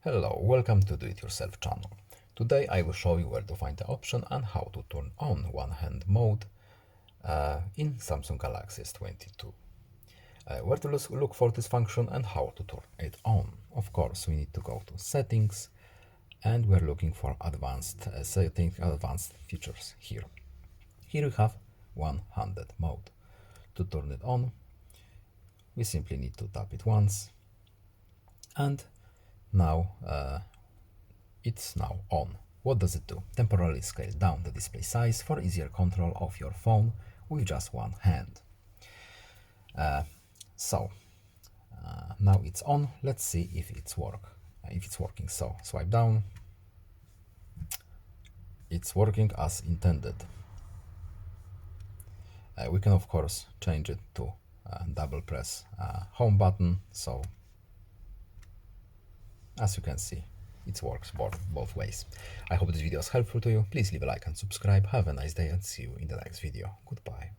Hello, welcome to Do It Yourself channel. Today I will show you where to find the option and how to turn on one-hand mode in Samsung Galaxy S22. Where to look for this function and how to turn it on. Of course, we need to go to settings and we're looking for advanced advanced features here. Here we have one-handed mode. To turn it on, we simply need to tap it once and now it's now on. What does it do? Temporarily scale down the display size for easier control of your phone with just one hand. Now it's on. Let's see if it's working. So swipe down. It's working as intended. We can of course change it to double press home button. So as you can see, it works both ways. I hope this video is helpful to you. Please leave a like and subscribe. Have a nice day and see you in the next video. Goodbye.